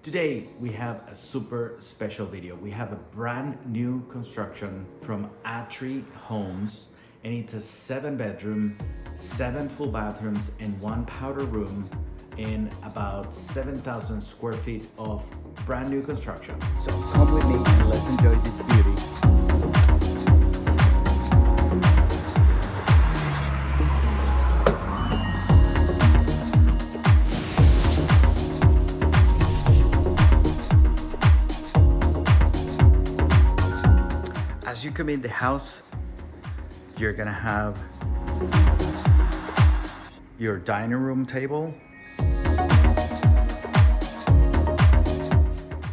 Today we have a super special video. We have a brand new construction from Atri Homes, and it's a 7-bedroom, 7 full bathrooms and 1 powder room in about 7,000 square feet of brand new construction. So come with me and let's enjoy this beauty. As you come in the house, you're gonna have your dining room table,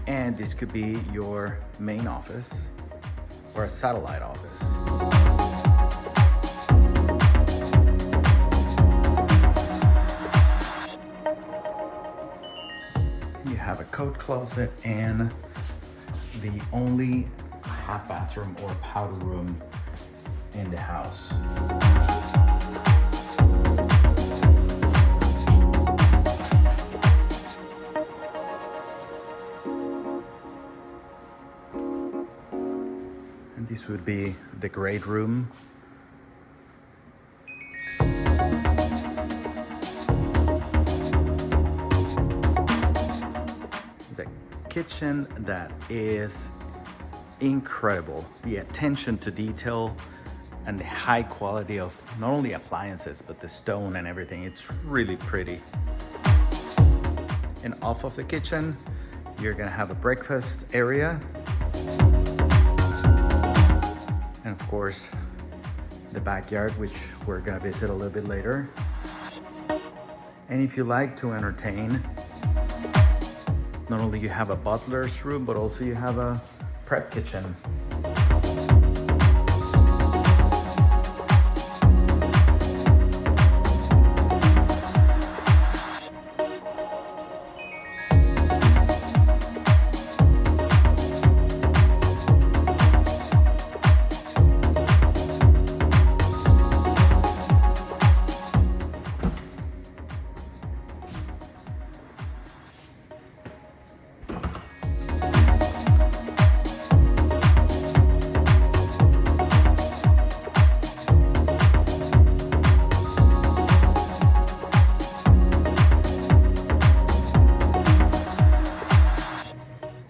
and this could be your main office or a satellite office. You have a coat closet and the only half bathroom or powder room in the house. And this would be the great room. The kitchen that is incredible. The attention to detail and the high quality of not only appliances but the stone and everything. It's really pretty. And off of the kitchen you're gonna have a breakfast area, and of course the backyard, which we're gonna visit a little bit later. And if you like to entertain, not only you have a butler's room but also you have a prep kitchen.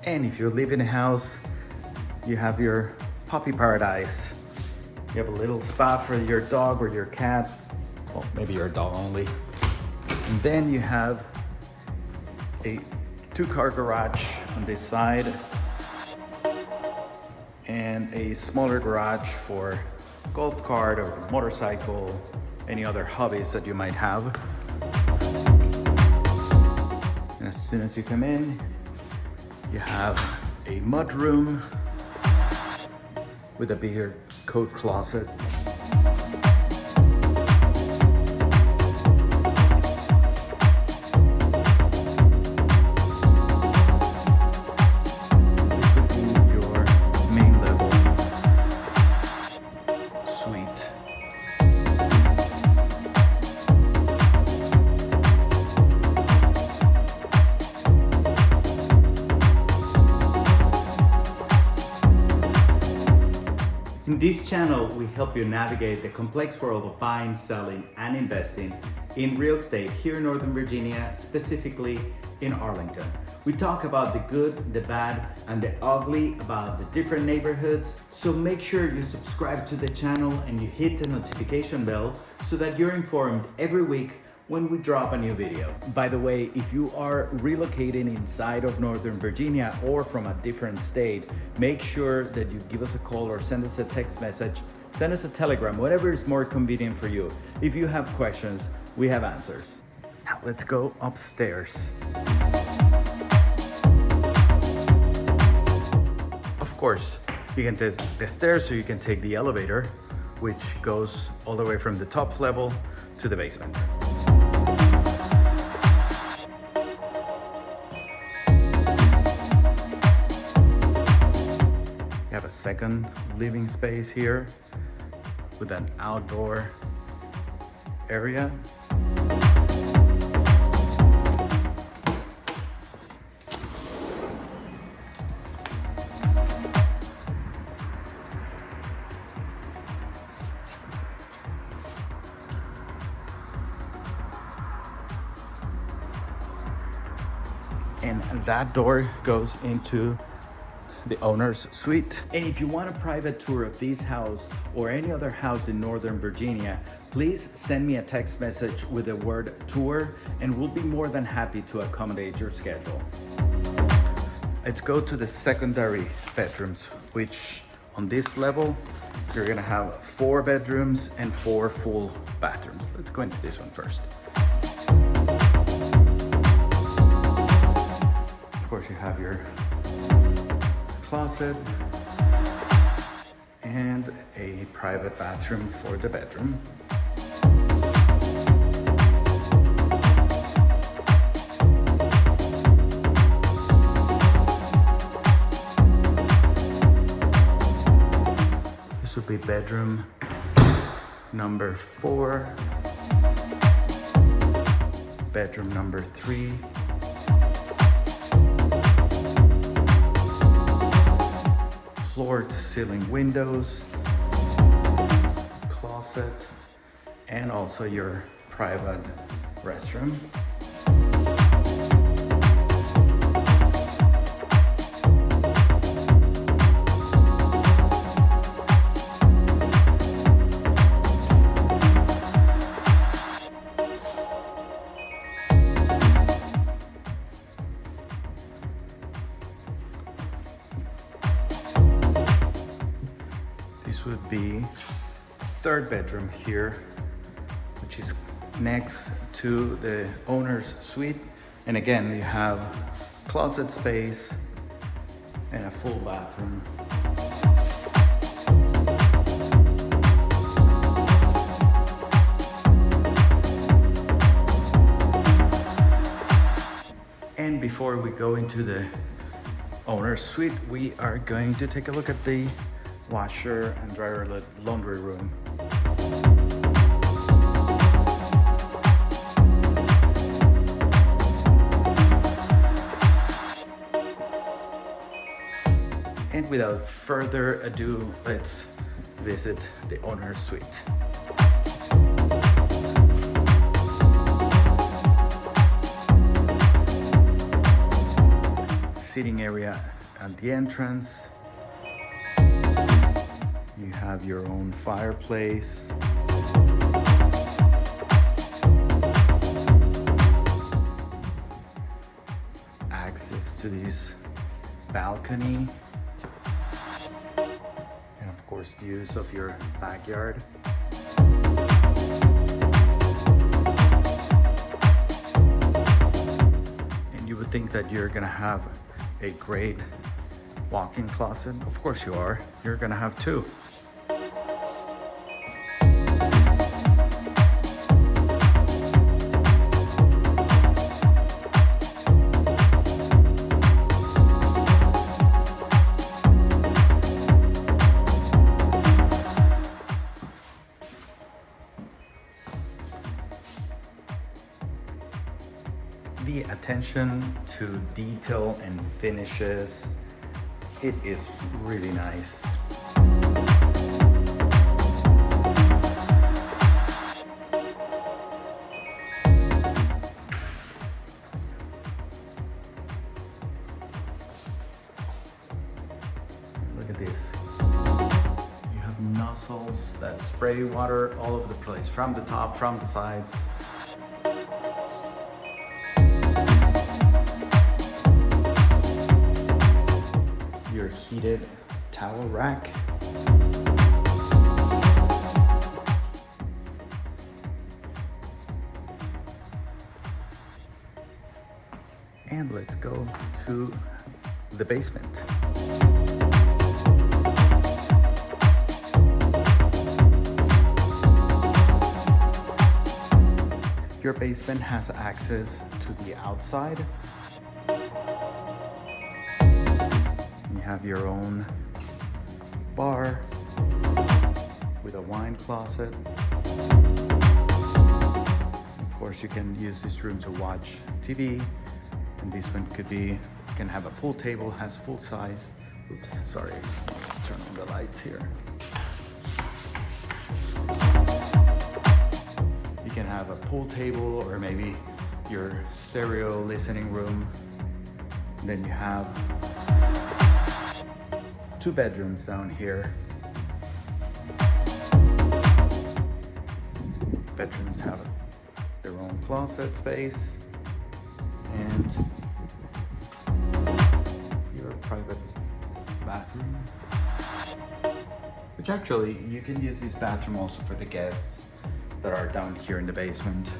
And if you live in a house, you have your puppy paradise. You have a little spot for your dog or your cat. Well, maybe your dog only. And then you have a 2-car garage on this side and a smaller garage for golf cart or motorcycle, any other hobbies that you might have. And as soon as you come in, you have a mud room with a bigger coat closet. This would be your main level suite. In this channel, we help you navigate the complex world of buying, selling, and investing in real estate here in Northern Virginia, specifically in Arlington. We talk about the good, the bad, and the ugly about the different neighborhoods. So make sure you subscribe to the channel and you hit the notification bell so that you're informed every week when we drop a new video. By the way, if you are relocating inside of Northern Virginia or from a different state, make sure that you give us a call or send us a text message, send us a telegram, whatever is more convenient for you. If you have questions, we have answers. Now let's go upstairs. Of course, you can take the stairs or you can take the elevator, which goes all the way from the top level to the basement. You have a second living space here with an outdoor area. and that door goes into the owner's suite. And if you want a private tour of this house or any other house in Northern Virginia, please send me a text message with the word tour, and we'll be more than happy to accommodate your schedule. Let's go to the secondary bedrooms, which on this level, you're gonna have 4 bedrooms and 4 full bathrooms. Let's go into this one first. Of course, you have your closet and a private bathroom for the bedroom. This would be bedroom number 4, bedroom number 3, floor to ceiling windows, closet, and also your private restroom. This would be 3rd bedroom here, which is next to the owner's suite. And again, you have closet space and a full bathroom. And before we go into the owner's suite, we are going to take a look at the washer and dryer laundry room. And without further ado, let's visit the owner's suite. Sitting area at the entrance. You have your own fireplace. Access to this balcony. And of course, views of your backyard. And you would think that you're gonna have a great walk-in closet. Of course you are. You're gonna have 2. The attention to detail and finishes, it is really nice. Look at this. You have nozzles that spray water all over the place, from the top, from the sides. Your heated towel rack. And let's go to the basement. Your basement has access to the outside. You have your own bar with a wine closet. Of course, you can use this room to watch TV, and this one can have a pool table, has full size. Oops, sorry, turn on the lights here. You can have a pool table or maybe your stereo listening room. Then you have 2 bedrooms down here. Bedrooms have their own closet space and your private bathroom, which actually you can use this bathroom also for the guests that are down here in the basement.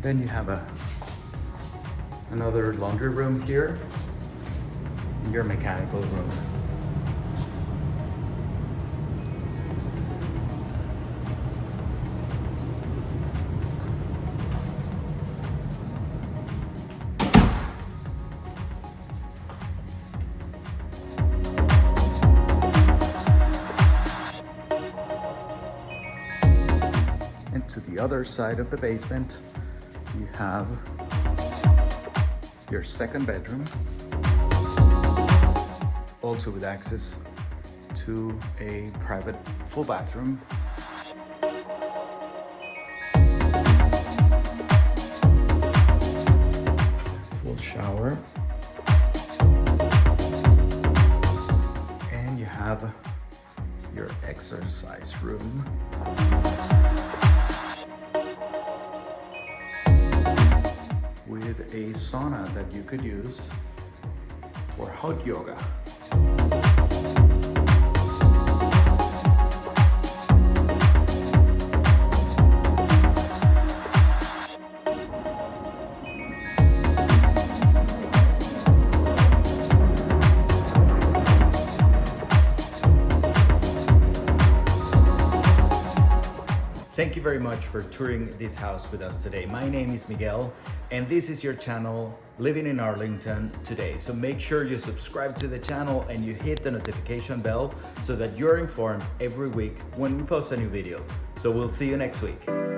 Then you have another laundry room here, your mechanical room. And to the other side of the basement, you have your second bedroom, also with access to a private full bathroom. Full shower. And you have your exercise room. With a sauna that you could use for hot yoga. Thank you very much for touring this house with us today. My name is Miguel, and this is your channel, Living in Arlington Today. So make sure you subscribe to the channel and you hit the notification bell so that you're informed every week when we post a new video. So we'll see you next week.